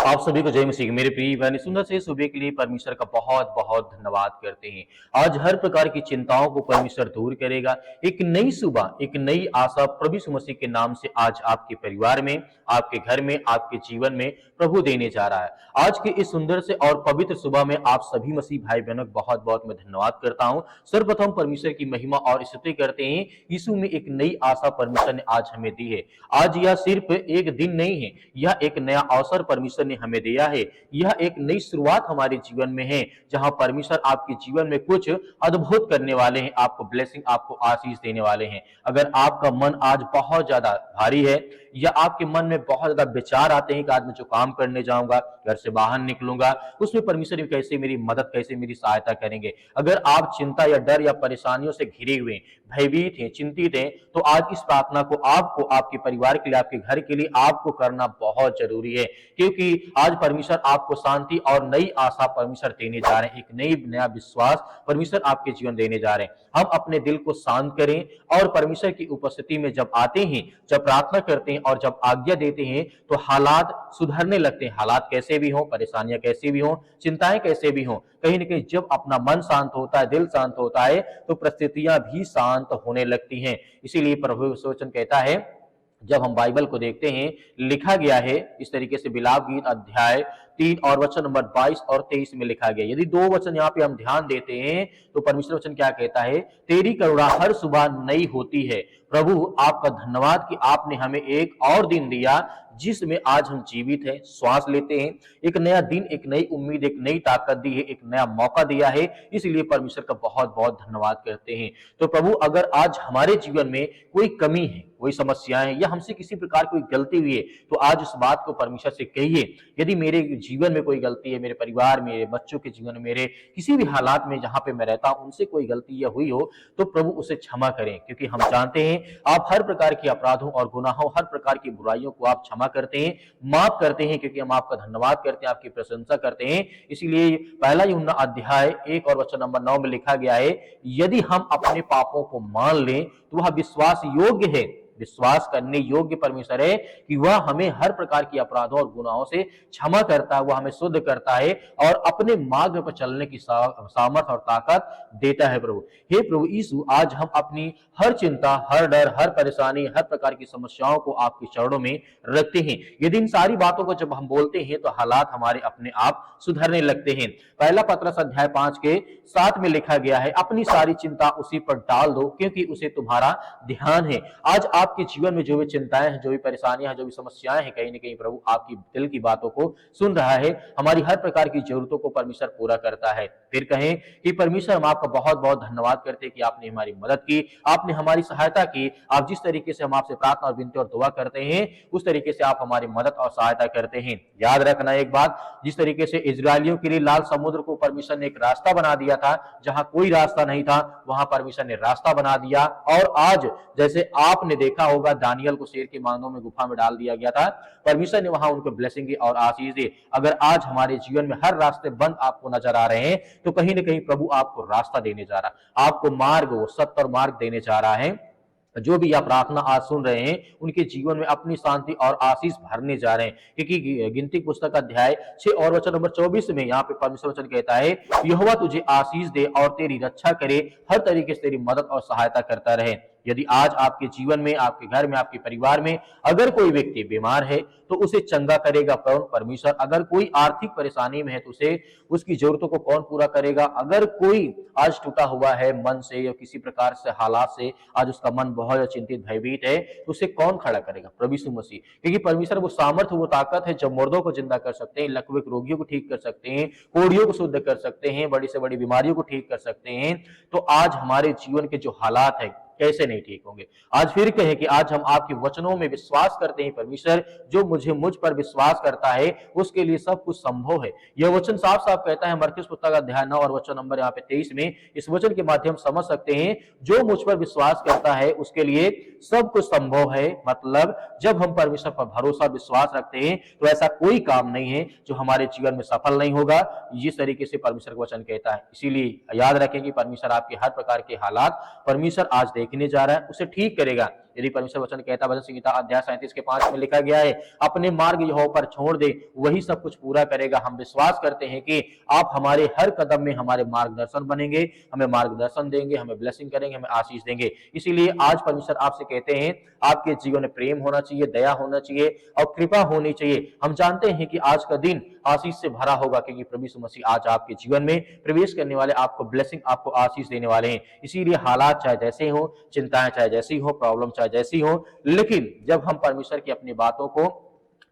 आप सभी को जय मसीह की। मेरे प्रिय बहन, सुंदर से सुबह के लिए परमेश्वर का बहुत बहुत धन्यवाद करते हैं। आज हर प्रकार की चिंताओं को परमेश्वर दूर करेगा। एक नई सुबह, एक नई आशा प्रभु यीशु मसीह के नाम से आज आपके परिवार में, आपके घर में, आपके जीवन में प्रभु देने जा रहा है। आज के इस सुंदर से और पवित्र सुबह में आप सभी मसीह भाई बहनों को बहुत बहुत मैं धन्यवाद करता हूँ। सर्वप्रथम परमेश्वर की महिमा और स्तुति करते हैं। यीशु में एक नई आशा परमेश्वर ने आज हमें दी है। आज यह सिर्फ एक दिन नहीं है, यह एक नया अवसर परमेश्वर ने हमें दिया है। यह एक नई शुरुआत हमारे जीवन में है, जहां परमेश्वर आपके जीवन में कुछ अद्भुत करने वाले हैं, आपको ब्लेसिंग, आपको आशीष देने वाले हैं। अगर आपका मन आज बहुत ज्यादा भारी है या आपके मन में बहुत ज्यादा विचार आते हैं कि आज मैं जो काम करने जाऊंगा, घर से बाहर निकलूंगा, उसमें परमेश्वर कैसे मेरी मदद, कैसे मेरी सहायता करेंगे। अगर आप चिंता या डर या परेशानियों से घिरे हुए, भयभीत हैं, चिंतित हैं, तो आज इस प्रार्थना को आपको, आपके परिवार के लिए, आपके घर के लिए आपको करना बहुत जरूरी है। क्योंकि आज परमेश्वर आपको शांति और नई आशा परमेश्वर देने जा रहे हैं। एक नया विश्वास परमेश्वर आपके जीवन देने जा रहे हैं। हम अपने दिल को शांत करें और परमेश्वर की उपस्थिति में जब आते हैं, जब प्रार्थना करते हैं और जब आज्ञा देते हैं, तो हालात सुधरने लगते हैं। हालात कैसे भी हो, परेशानियां कैसे भी हो, चिंताएं कैसे भी हो, कहीं ना कहीं जब अपना मन शांत होता है, दिल शांत होता है, तो परिस्थितियां भी शांत होने लगती हैं। इसीलिए प्रभु वचन कहता है, जब हम बाइबल को देखते हैं, लिखा गया है इस तरीके से, विलाप गीत अध्याय 3 और वचन नंबर 22 और 23 में लिखा गया। यदि दो वचन यहाँ पे हम ध्यान देते हैं तो परमेश्वर वचन क्या कहता है, तेरी करुणा हर सुबह नई होती है। प्रभु आपका धन्यवाद कि आपने हमें एक और दिन दिया जिसमें आज हम जीवित हैं, श्वास लेते हैं। एक नया दिन, एक नई उम्मीद, एक नई ताकत दी है, एक नया मौका दिया है। इसलिए परमेश्वर का बहुत बहुत धन्यवाद करते हैं। तो प्रभु, अगर आज हमारे जीवन में कोई कमी है, कोई समस्याएं हैं या हमसे किसी प्रकार कोई गलती हुई है, तो आज उस बात को परमेश्वर से कहिए। यदि मेरे जीवन में कोई गलती है, मेरे परिवार, मेरे बच्चों के जीवन में, मेरे किसी भी हालात में जहां पे मैं रहता हूं, उनसे कोई गलती या हुई हो, तो प्रभु उसे क्षमा करें। क्योंकि हम जानते हैं आप हर प्रकार के अपराधों और गुनाहों, हर प्रकार की बुराइयों को आप क्षमा करते हैं, माफ करते हैं। क्योंकि हम आपका धन्यवाद करते हैं, आपकी प्रशंसा करते हैं। इसीलिए पहला यूहन्ना अध्याय 1 और वचन नंबर 9 में लिखा गया है, यदि हम अपने पापों को मान लें तो वह विश्वास योग्य है, विश्वास करने योग्य परमेश्वर है कि वह हमें हर प्रकार की अपराधों और गुनाहों से क्षमा करता है, वह हमें शुद्ध करता है और अपने मार्ग पर चलने की सामर्थ और ताकत देता है। प्रभु, हे प्रभु यीशु, आज हम अपनी हर चिंता, हर डर, हर परेशानी, हर प्रकार की समस्याओं को आपके चरणों में रखते हैं। यदि इन सारी बातों को जब हम बोलते हैं तो हालात हमारे अपने आप सुधरने लगते हैं। पहला पत्रस अध्याय 5 के 7 में लिखा गया है, अपनी सारी चिंता उसी पर डाल दो क्योंकि उसे तुम्हारा ध्यान है। आज आपके जीवन में जो भी चिंताएं हैं, जो भी परेशानियां हैं, जो भी समस्याएं हैं, कहीं ना कहीं प्रभु आपकी दिल की बातों को सुन रहा है। हमारी हर प्रकार की जरूरतों को परमेश्वर पूरा करता है। फिर कहें कि परमेश्वर, हम आपका बहुत बहुत धन्यवाद करते हैं कि आपने हमारी मदद की, आपने हमारी सहायता की। आप जिस तरीके से हम आपसे प्रार्थना और विनती और दुआ करते हैं, उस तरीके से आप हमारी मदद और सहायता करते हैं। याद रखना एक बात, जिस तरीके से इजरायलियों के लिए लाल समुद्र को परमेश्वर ने एक रास्ता बना दिया था, जहां कोई रास्ता नहीं था, वहां परमेश्वर ने रास्ता बना दिया। और आज जैसे आपने देखा होगा, दानियल को शेर के मांगों में, गुफा में डाल दिया गया था, परमेश्वर ने वहां उनको ब्लेसिंग दी और आशीष दी। अगर आज हमारे जीवन में हर रास्ते बंद आपको नजर आ रहे हैं, तो कहीं ना कहीं प्रभु आपको रास्ता देने जा रहा है, आपको मार्ग, वो सत्य और मार्ग देने जा रहा है। जो भी आप प्रार्थना आज सुन रहे हैं, उनके जीवन में अपनी शांति और आशीष भरने जा रहे हैं। क्योंकि गिनती पुस्तक अध्याय 6 और वचन नंबर 24 में यहाँ पे परमेश्वर वचन कहता है, यहोवा तुझे आशीष दे और तेरी रक्षा करे, हर तरीके से तेरी मदद और सहायता करता रहे। यदि आज आपके जीवन में, आपके घर में, आपके परिवार में अगर कोई व्यक्ति बीमार है तो उसे चंगा करेगा कौन? परमेश्वर। अगर कोई आर्थिक परेशानी में है तो उसे, उसकी जरूरतों को कौन पूरा करेगा? अगर कोई आज टूटा हुआ है मन से या किसी प्रकार से हालात से, आज उसका मन बहुत चिंतित, भयभीत है, तो उसे कौन खड़ा करेगा? प्रभु यीशु मसीह। क्योंकि परमेश्वर वो सामर्थ, वो ताकत है जो मुर्दों को जिंदा कर सकते हैं, लकवे रोगियों को ठीक कर सकते हैं, कोढ़ियों को शुद्ध कर सकते हैं, बड़ी से बड़ी बीमारियों को ठीक कर सकते हैं। तो आज हमारे जीवन के जो हालात है कैसे नहीं ठीक होंगे? आज फिर कहें कि आज हम आपके वचनों में विश्वास करते हैं। परमेश्वर, जो मुझ पर विश्वास करता है उसके लिए सब कुछ संभव है। यह वचन साफ साफ कहता है, मरकुस पुस्तक अध्याय 9 और वचन नंबर यहाँ पे 23 में। इस वचन के माध्यम समझ सकते हैं, जो मुझ पर विश्वास करता है उसके लिए सब कुछ संभव है। मतलब जब हम परमेश्वर पर भरोसा, विश्वास रखते हैं, तो ऐसा कोई काम नहीं है जो हमारे जीवन में सफल नहीं होगा। जिस तरीके से परमेश्वर का वचन कहता है, इसीलिए याद रखें कि परमेश्वर आपके हर प्रकार के हालात परमेश्वर आज देखने जा रहा है, उसे ठीक करेगा। यदि परमेश्वर वचन कहता, भजन संहिता अध्याय 37 के 5 में लिखा गया है, अपने मार्ग यहोवा पर छोड़ दे, वही सब कुछ पूरा करेगा। हम विश्वास करते हैं कि आप हमारे हर कदम में हमारे मार्गदर्शन बनेंगे, हमें मार्गदर्शन देंगे, हमें ब्लेसिंग करेंगे, हमें आशीष देंगे। इसीलिए आज परमेश्वर आपसे कहते हैं, आपके जीवन में प्रेम होना चाहिए, दया होना चाहिए और कृपा होनी चाहिए। हम जानते हैं कि आज का दिन आशीष से भरा होगा, क्योंकि प्रभु यीशु मसीह आज आपके जीवन में प्रवेश करने वाले, आपको ब्लेसिंग, आपको आशीष देने वाले हैं। इसीलिए हालात चाहे जैसे हो, चिंताएं चाहे जैसी हो, प्रॉब्लम चाहे जैसी हो, लेकिन जब हम परमेश्वर की अपनी बातों को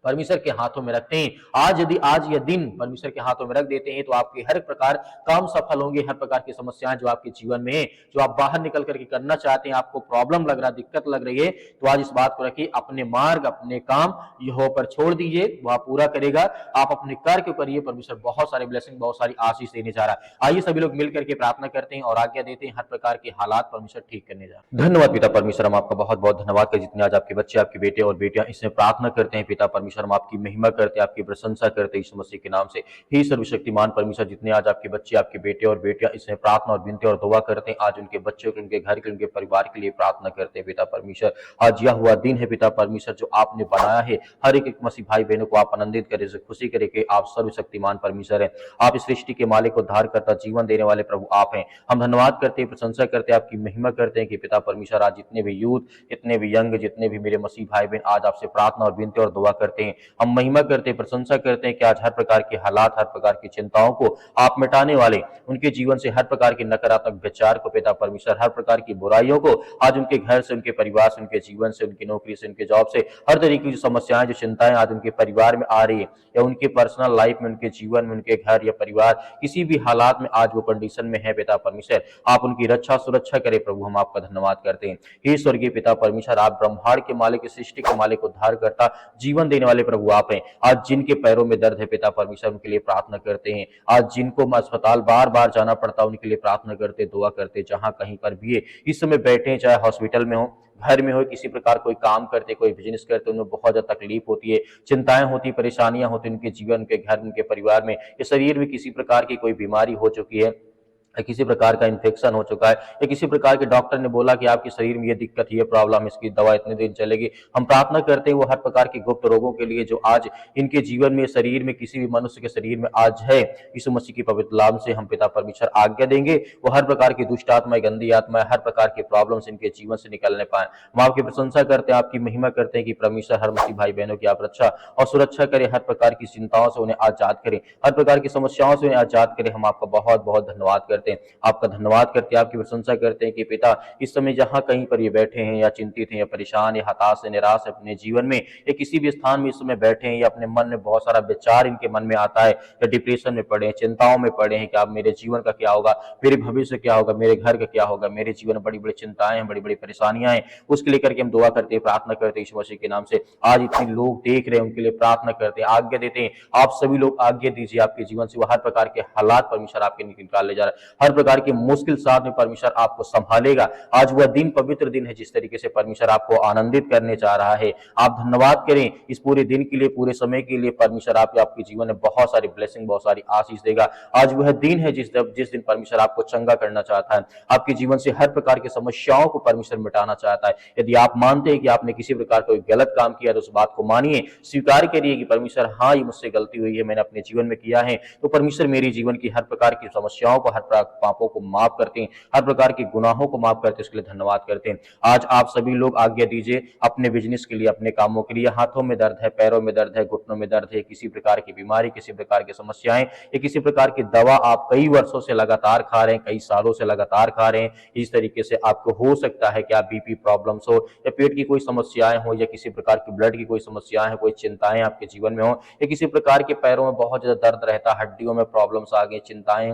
परमेश्वर के हाथों में रखते हैं, यदि आज यह दिन परमेश्वर के हाथों में रख देते हैं, तो आपके हर प्रकार काम सफल होंगे। हर प्रकार की समस्याएं जो आपके जीवन में है, जो आप बाहर निकल करके करना चाहते हैं, आपको प्रॉब्लम लग रहा है, दिक्कत लग रही है, तो आज इस बात को रखिए, अपने मार्ग, अपने काम यहोवा पर छोड़ दीजिए, वह पूरा करेगा। आप अपने कार्य को करिए, परमेश्वर बहुत सारे ब्लेसिंग, बहुत सारी आशीष देने जा रहा है। आइए सभी लोग मिलकर के प्रार्थना करते हैं और आज्ञा देते हैं, हर प्रकार के हालात परमेश्वर ठीक करने जा रहे हैं। धन्यवाद पिता परमेश्वर, हम आपका बहुत बहुत धन्यवाद कर जितने आज आपके बच्चे, आपके बेटे और बेटियां इसमें प्रार्थना करते हैं। पिता परमेश्वर, हम आपकी महिमा करते, आपकी प्रशंसा करते यीशु मसीह के नाम से। हे सर्वशक्तिमान परमेश्वर, जितने आज आपके बच्चे, आपके बेटे और बेटियां इसमें प्रार्थना और विनती और दुआ करते हैं, आज उनके बच्चों के, उनके घर के, उनके परिवार के लिए प्रार्थना करते हैं। पिता परमेश्वर, आज यह हुआ दिन है पिता परमेश्वर जो आपने बनाया है, हर एक मसीह भाई बहनों को आप आनंदित करें, खुशी करें कि आप सर्वशक्तिमान परमेश्वर है। आप इस सृष्टि के मालिक, उद्धार करता, जीवन देने वाले प्रभु आप हैं। हम धन्यवाद करते हैं, प्रशंसा करते हैं, आपकी महिमा करते हैं कि पिता परमेश्वर, आज जितने भी यूथ, जितने भी यंग, जितने भी मेरे मसीह भाई बहन आज आपसे प्रार्थना और विनती और दुआ करते हैं, हम महिमा करते हैं, प्रशंसा करते हैं कि आज हर प्रकार के हालात, हर प्रकार की चिंताओं को आप मिटाने वाले, उनके जीवन से हर प्रकार के नकारात्मक विचार को पिता परमेश्वर, हर प्रकार की बुराइयों को आज उनके घर से, उनके परिवार से, उनके जीवन से, उनकी नौकरी से, उनके जॉब से, हर तरीके की जो समस्याएं, जो चिंताएं आज उनके परिवार में आ रही है, या उनके पर्सनल लाइफ में, उनके जीवन में, उनके घर या परिवार, किसी भी हालात में आज वो कंडीशन में है, पिता परमेश्वर आप उनकी रक्षा सुरक्षा करें। प्रभु हम आपका धन्यवाद करते हैं। हे स्वर्गीय पिता परमेश्वर, आप ब्रह्मांड के मालिक, सृष्टि के मालिक, उद्धार करता, जीवन देने वाले प्रभु आप हैं। आज जिनके पैरों में दर्द है पिता परमेश्वर, उनके लिए प्रार्थना करते हैं। आज जिनको अस्पताल बार बार जाना पड़ता है, उनके लिए प्रार्थना करते, दुआ करते, जहां कहीं पर भी है इस समय बैठे हैं, चाहे हॉस्पिटल में हो, घर में हो, किसी प्रकार कोई काम करते, कोई बिजनेस करते, उन्हें बहुत ज्यादा तकलीफ होती है, चिंताएं होती, परेशानियां होती, उनके जीवन, उनके घर, उनके परिवार में, या शरीर में किसी प्रकार की कोई बीमारी हो चुकी है, किसी प्रकार का इन्फेक्शन हो चुका है, या किसी प्रकार के डॉक्टर ने बोला कि आपके शरीर में ये दिक्कत, ये प्रॉब्लम, इसकी दवा इतने दिन चलेगी। हम प्रार्थना करते हैं वो हर प्रकार के गुप्त रोगों के लिए जो आज इनके जीवन में, शरीर में, किसी भी मनुष्य के शरीर में आज है, यीशु मसीह की पवित्र नाम से हम पिता परमेश्वर आज्ञा देंगे, वो हर प्रकार की दुष्ट आत्माएं, गंदी आत्माएं, हर प्रकार के प्रॉब्लम्स इनके जीवन से निकलने पाए। हम आपकी प्रशंसा करते हैं, आपकी महिमा करते हैं कि परमेश्वर हर मसीह भाई बहनों की आप रक्षा और सुरक्षा करें, हर प्रकार की चिंताओं से उन्हें आजाद करें, हर प्रकार की समस्याओं से उन्हें आजाद करें। हम आपका बहुत बहुत धन्यवाद करते हैं, आपका धन्यवाद करते हैं, आपकी प्रशंसा करते हैं कि पिता इस समय जहां कहीं पर ये बैठे हैं, या चिंतित हैं, या परेशान, या हताश, या निराश है अपने जीवन में, या किसी भी स्थान में इस समय बैठे हैं, या अपने मन में बहुत सारा विचार इनके मन में आता है, या डिप्रेशन में पड़े हैं, चिंताओं में पड़े हैं कि अब मेरे जीवन का क्या होगा, मेरे भविष्य क्या होगा, मेरे घर का क्या होगा, मेरे जीवन में बड़ी बड़ी चिंताएं हैं, बड़ी बड़ी परेशानियां हैं, उसके लेकर के हम दुआ करते हैं, प्रार्थना करते हैं यीशु मसीह के नाम से। आज इतने लोग देख रहे हैं, उनके लिए प्रार्थना करते हैं, आज्ञा देते हैं, आप सभी लोग आज्ञा दीजिए आपके जीवन से, वो हर प्रकार के हालात परमेश्वर आपके निकाल ले जा रहा है, हर प्रकार के मुश्किल साथ में परमेश्वर आपको संभालेगा। आज वह दिन पवित्र दिन है, जिस तरीके से परमेश्वर आपको आनंदित करने जा रहा है। आप धन्यवाद करें इस पूरे दिन के लिए, पूरे समय के लिए। परमेश्वर आपके जीवन में बहुत सारी ब्लेसिंग, बहुत सारी आशीष देगा। आज वह दिन है जिस दिन परमेश्वर आपको चंगा करना चाहता है, आपके जीवन से हर प्रकार की समस्याओं को परमेश्वर मिटाना चाहता है। यदि आप मानते हैं कि आपने किसी प्रकार कोई गलत काम किया, तो उस बात को मानिए, स्वीकार करिए कि परमेश्वर हाँ, ये मुझसे गलती हुई है, मैंने अपने जीवन में किया है, तो परमेश्वर मेरे जीवन की हर प्रकार की समस्याओं को, हर पापों को माफ करते हैं, हर प्रकार के गुनाहों को माफ करते हैं, उसके लिए धन्यवाद करते हैं। आज आप सभी लोग आज्ञा दीजिए अपने बिजनेस के लिए, अपने कामों के लिए। हाथों में दर्द है, पैरों में दर्द है, घुटनों में दर्द है, किसी प्रकार की बीमारी, किसी प्रकार की समस्याएं, या किसी प्रकार की दवा आप कई वर्षों से लगातार खा रहे हैं, कई सालों से लगातार खा रहे हैं, इस तरीके से आपको हो सकता है कि आप बीपी प्रॉब्लम्स हो, या पेट की कोई समस्याएं हो, या किसी प्रकार की ब्लड की कोई समस्याएं हो, कोई चिंताएं आपके जीवन में हो, या किसी प्रकार के पैरों में बहुत ज्यादा दर्द रहता, हड्डियों में प्रॉब्लम्स आ गई, चिंताएं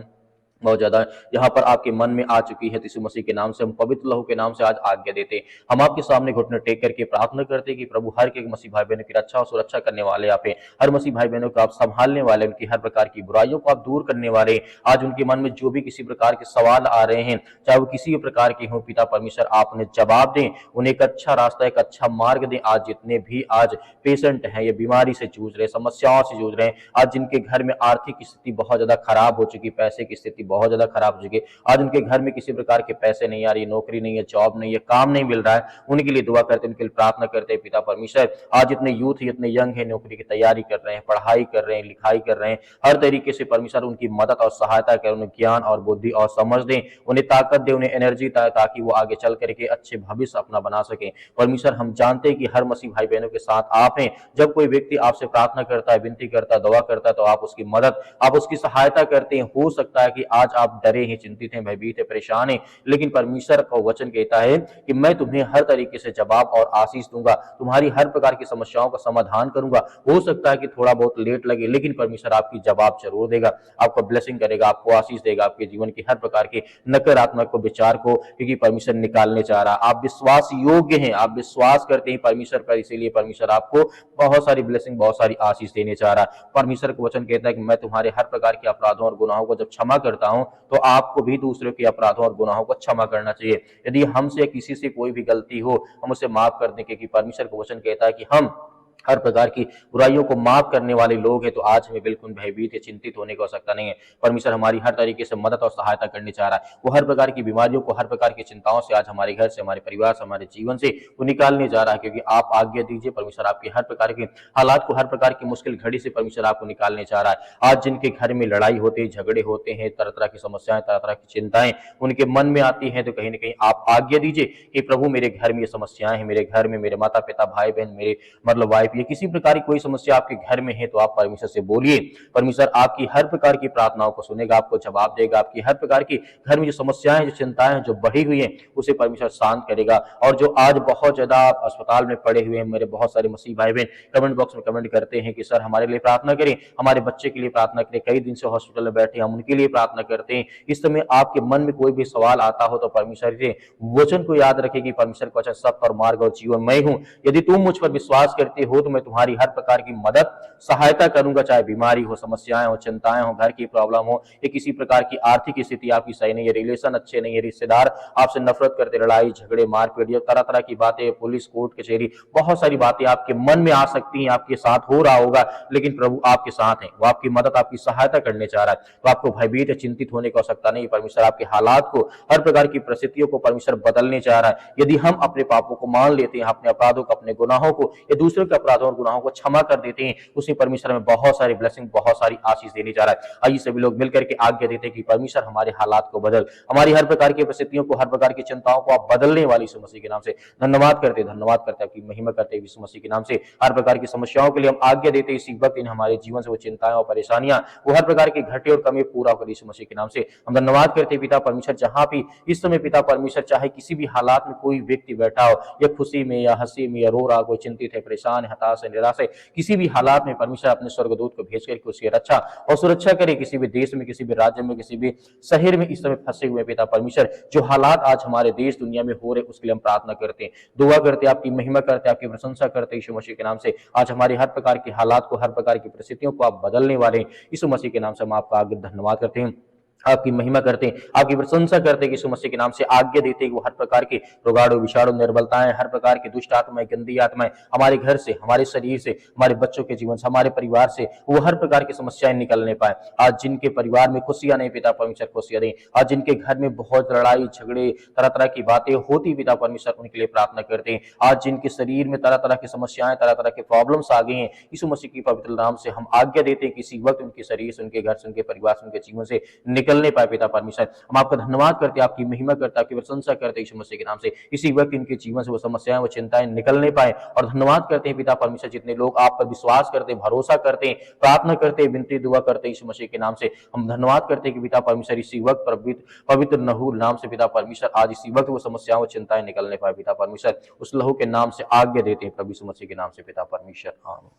बहुत ज्यादा यहाँ पर आपके मन में आ चुकी है, यीशु मसीह के नाम से, हम पवित्र लहू के नाम से आज आज्ञा देते हैं। हम आपके सामने घुटने टेक करके प्रार्थना करते हैं कि प्रभु हर एक मसीह भाई बहनों की रक्षा और सुरक्षा करने वाले आप हैं, हर मसीह भाई बहनों को आप संभालने वाले, उनकी हर प्रकार की बुराइयों को आप दूर करने वाले। आज उनके मन में जो भी किसी प्रकार के सवाल आ रहे हैं, चाहे वो किसी भी प्रकार के हों, पिता परमेश्वर आप उन्हें जवाब दें, उन्हें एक अच्छा रास्ता, एक अच्छा मार्ग दें। आज जितने भी आज पेशेंट हैं, ये बीमारी से जूझ रहे, समस्याओं से जूझ रहे हैं, आज जिनके घर में आर्थिक स्थिति बहुत ज्यादा खराब हो चुकी, पैसे की स्थिति बहुत ज्यादा खराब हो चुकी है। आज उनके घर में किसी प्रकार के पैसे नहीं आ रही, नौकरी नहीं है, जॉब नहीं है, काम नहीं मिल रहा है, उनके लिए दुआ करते हैं, उनके लिए प्रार्थना करते हैं पिता परमेश्वर। आज इतने यूथ इतने यंग है, नौकरी की तैयारी कर रहे हैं, पढ़ाई कर रहे हैं, लिखाई कर रहे हैं, हर तरीके से परमेश्वर उनकी मदद और सहायता करें, उन्हें ज्ञान और बुद्धि और समझ दें, उन्हें ताकत दे, उन्हें एनर्जी ताकि वो आगे चल करके अच्छे भविष्य अपना बना सके। परमेश्वर हम जानते हैं कि हर मसीह भाई बहनों के साथ आप हैं। जब कोई व्यक्ति आपसे प्रार्थना करता है, विनती करता है, दुआ करता है, तो आप उसकी मदद, आप उसकी सहायता करते हैं। हो सकता है कि आज आप डरे हैं, चिंतित हैं, भयभीत हैं, परेशान हैं, लेकिन परमेश्वर का वचन कहता है कि मैं तुम्हें हर तरीके से जवाब और आशीष दूंगा, तुम्हारी हर प्रकार की समस्याओं का समाधान करूंगा। हो सकता है कि थोड़ा बहुत लेट लगे, लेकिन परमेश्वर आपकी जवाब जरूर देगा, आपको ब्लेसिंग करेगा, आपको आशीष देगा, आपके जीवन की हर प्रकार के नकारात्मक विचार को, क्योंकि परमेश्वर निकालने चाह रहा है। आप विश्वास योग्य हैं, आप विश्वास करते हैं परमेश्वर पर, इसीलिए परमेश्वर आपको बहुत सारी ब्लेसिंग, बहुत सारी आशीष देने चाह रहा है। परमेश्वर का वचन कहता है कि मैं तुम्हारे हर प्रकार के अपराधों और गुनाहों को जब क्षमा करता हूं, तो आपको भी दूसरों के अपराधों और गुनाहों को क्षमा करना चाहिए। यदि हमसे किसी से कोई भी गलती हो, हम उसे माफ कर दें, क्योंकि परमेश्वर का वचन कहता है कि हम हर प्रकार की बुराइयों को माफ करने वाले लोग हैं। तो आज हमें बिल्कुल भयभीत या चिंतित होने की आवश्यकता नहीं है। परमेश्वर हमारी हर तरीके से मदद और सहायता करनी चाह रहा है। वो हर प्रकार की बीमारियों को, हर प्रकार की चिंताओं से आज हमारे घर से, हमारे परिवार से, हमारे जीवन से वो निकालने जा रहा है, क्योंकि आप आज्ञा दीजिए। परमेश्वर आपके हर प्रकार के हालात को, हर प्रकार की मुश्किल घड़ी से परमेश्वर आपको निकालने चाह रहा है। आज जिनके घर में लड़ाई होती है, झगड़े होते हैं, तरह तरह की समस्याएं, तरह तरह की चिंताएं उनके मन में आती हैं, तो कहीं ना कहीं आप आज्ञा दीजिए कि प्रभु मेरे घर में ये समस्याएं हैं, मेरे घर में मेरे माता पिता, भाई बहन, मेरे मतलब वाइफ, ये किसी प्रकार की कोई समस्या आपके घर में है, तो आप परमेश्वर से बोलिए। परमेश्वर आपकी हर प्रकार की प्रार्थनाओं को सुनेगा, आपको जवाब देगा। आपकी हर प्रकार की घर में जो समस्याएं, जो चिंताएं जो बढ़ी हुई हैं, उसे परमेश्वर शांत करेगा। और जो आज बहुत ज्यादा अस्पताल में पड़े हुए हैं, मेरे बहुत सारे मसीह भाई बहन कमेंट बॉक्स में कमेंट करते हैं कि सर हमारे लिए प्रार्थना करें, हमारे बच्चे के लिए प्रार्थना करें, कई दिन से हॉस्पिटल में बैठे, हम उनके लिए प्रार्थना करते हैं। इस समय आपके मन में कोई भी सवाल आता हो, तो परमेश्वर के वचन को याद रखें कि परमेश्वर का वचन सत्य और मार्ग और जीवन मैं हूं। यदि तुम मुझ पर विश्वास करते हो, तो मैं तुम्हारी हर प्रकार की मदद, सहायता करूंगा, चाहे बीमारी हो, समस्याएं हो, चिंताएं हो, घर की प्रॉब्लम हो, या किसी प्रकार की आर्थिक स्थिति आपकी सही नहीं है, रिलेशन अच्छे नहीं है, रिश्तेदार आपसे नफरत करते, लड़ाई झगड़े मारपीट, या तरह तरह की बातें, पुलिस कोर्ट कचहरी, बहुत सारी बातें आपके मन में आ सकती हैं, आपके साथ हो रहा होगा, लेकिन प्रभु आपके साथ हैं, वो आपकी मदद, आपकी सहायता करने चाह रहा है। तो आपको भयभीत या चिंतित होने की आवश्यकता नहीं। परमेश्वर आपके हालात को, हर प्रकार की परिस्थितियों को परमेश्वर बदलने चाह रहा है। यदि हम अपने पापों को मान लेते हैं, अपने अपराधों को, अपने गुनाहों को, या दूसरों के अपराधों और गुनाहों को क्षमा कर देते हैं, उसी परमेश्वर में बहुत सारी ब्लेसिंग, बहुत सारी आशीष देने जा रहा है। आइए सभी लोग मिलकर के आज्ञा देते हैं कि परमेश्वर हमारे हालात को बदल, हमारी हर प्रकार की परिस्थितियों को, हर प्रकार की चिंताओं को आप बदलने वाली यीशु मसीह के नाम से धन्यवाद करते, धन्यवाद करते, आपकी महिमा करते हैं यीशु मसीह के नाम से। हर प्रकार की समस्याओं के लिए हम आज्ञा देते हैं, इसी वक्त इन हमारे जीवन से वो चिंताएं और परेशानियां, वो हर प्रकार की घटे और कमी पूरा होकर यीशु मसीह के नाम से हम धन्यवाद करते हैं। पिता परमेश्वर, जहां भी इस समय पिता परमेश्वर, चाहे किसी भी हालात में कोई व्यक्ति बैठा हो, या खुशी में या हंसी में या रो रहा, कोई चिंतित है, परेशान है, हताश है, निराश है, किसी भी हालात में परमेश्वर अपने स्वर्गदूत को भेज करके उसकी रक्षा और सुरक्षा करे। किसी भी देश में, किसी भी राज्य में, किसी भी शहर में इस समय फंसे हुए पिता परमेश्वर, जो हालात आज हमारे देश दुनिया में हो रहे, उसके लिए हम प्रार्थना करते हैं, दुआ करते हैं, आपकी महिमा करते हैं, आपकी प्रशंसा करते हैं यीशु मसीह के नाम से। आज हमारे हर प्रकार के हालात को, हर प्रकार की परिस्थितियों को आप बदलने वाले यीशु मसीह के नाम से हम आपका धन्यवाद करते हैं, आपकी महिमा करते हैं, आपकी प्रशंसा करते हैं। यीशु मसीह के नाम से आज्ञा देते हैं कि वो हर प्रकार के रोगाणु, विषाणु, निर्बलताएं, हर प्रकार की दुष्ट आत्माएं, गंदी आत्माएं हमारे घर से, हमारे शरीर से, हमारे बच्चों के जीवन से, हमारे परिवार से वो हर प्रकार की समस्याएं निकलने पाए। आज जिनके परिवार में खुशियां नहीं, पिता परमेश्वर खुशियां दें। आज जिनके घर में बहुत लड़ाई झगड़े, तरह तरह की बातें होती, पिता परमेश्वर उनके लिए प्रार्थना करते हैं। आज जिनके शरीर में तरह तरह की समस्याएं, तरह तरह के प्रॉब्लम्स आ गए हैं, यीशु मसीह की पवित्र नाम से हम आज्ञा देते हैं कि इसी वक्त उनके शरीर से, उनके घर से, उनके परिवार से, उनके जीवन से निकलने पाए। पिता परमेश्वर, हम आपका धन्यवाद करते हैं, आपकी महिमा करते हैं, आपकी प्रशंसा करते हैं यीशु मसीह के नाम से। इसी वक्त इनके जीवन से वो समस्याएं, वो चिंताएं निकलने पाए। और धन्यवाद करते हैं पिता परमेश्वर, जितने लोग आप पर विश्वास करते हैं, भरोसा करते हैं, प्रार्थना करते हैं, विनती दुआ करते हैं यीशु मसीह के नाम से, हम धन्यवाद करते हैं कि पिता परमेश्वर इसी वक्त पवित्र लहू नाम से पिता परमेश्वर आज इसी वक्त वो समस्याओं, चिंताएं निकलने पाए। पिता परमेश्वर उस लहू के नाम से आज्ञा देते हैं प्रभु यीशु मसीह के नाम से पिता परमेश्वर, आमीन।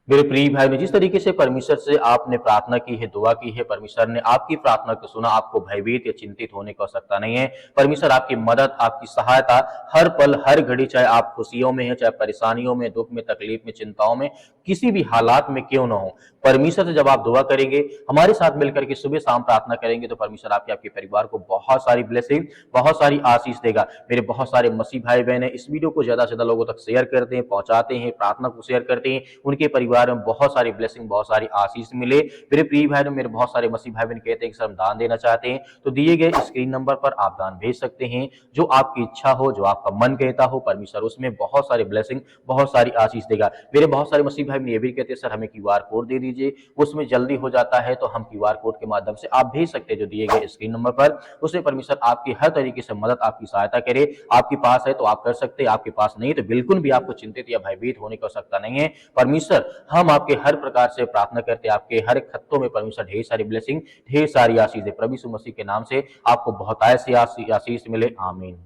मेरे प्रिय भाई ने जिस तरीके से परमेश्वर से आपने प्रार्थना की है, दुआ की है, परमेश्वर ने आपकी प्रार्थना को सुना। आपको भयभीत या चिंतित होने की आवश्यकता नहीं है। परमेश्वर आपकी मदद, आपकी सहायता हर पल, हर घड़ी, चाहे आप खुशियों में है, चाहे परेशानियों में, दुख में, तकलीफ में, चिंताओं में, किसी भी हालात में क्यों ना हो, परमेश्वर से जब आप दुआ करेंगे, हमारे साथ मिलकर के सुबह शाम प्रार्थना करेंगे, तो परमेश्वर आपके परिवार को बहुत सारी ब्लेसिंग, बहुत सारी आशीष देगा। मेरे बहुत सारे मसीह भाई बहन है, इस वीडियो को ज्यादा से ज्यादा लोगों तक शेयर करते हैं, पहुंचाते हैं, प्रार्थना को शेयर करते हैं, उनके परिवार परिवार में बहुत सारी ब्लेसिंग, बहुत सारी आशीष मिले। मेरे प्रिय भाई मेरे बहुत सारे मसीह भाई बहन कहते हैं कि सर हम दान देना चाहते हैं, तो दिए गए स्क्रीन नंबर पर आप दान भेज सकते हैं। जो आपकी इच्छा हो, जो आपका मन कहता हो, परमेश्वर उसमें बहुत सारे ब्लेसिंग, बहुत सारी आशीष देगा। मेरे बहुत सारे मसीह भाई ये भी कहते हैं सर हमें क्यूआर कोड दे दीजिए, उसमें जल्दी हो जाता है, तो हम क्यूआर कोड के माध्यम से आप भेज सकते हैं जो दिए गए स्क्रीन नंबर पर। उसमें परमेश्वर आपकी हर तरीके से मदद, आपकी सहायता करे। आपके पास है तो आप कर सकते हैं, आपके पास नहीं तो बिल्कुल भी आपको चिंतित या भयभीत होने की आवश्यकता नहीं है। परमेश्वर हम आपके हर प्रकार से प्रार्थना करते हैं, आपके हर खत्तों में परमेश्वर ढेर सारी ब्लेसिंग, ढेर सारी आशीष दे। प्रभु यीशु मसीह के नाम से आपको बहुत ऐसी आशीष मिले। आमीन।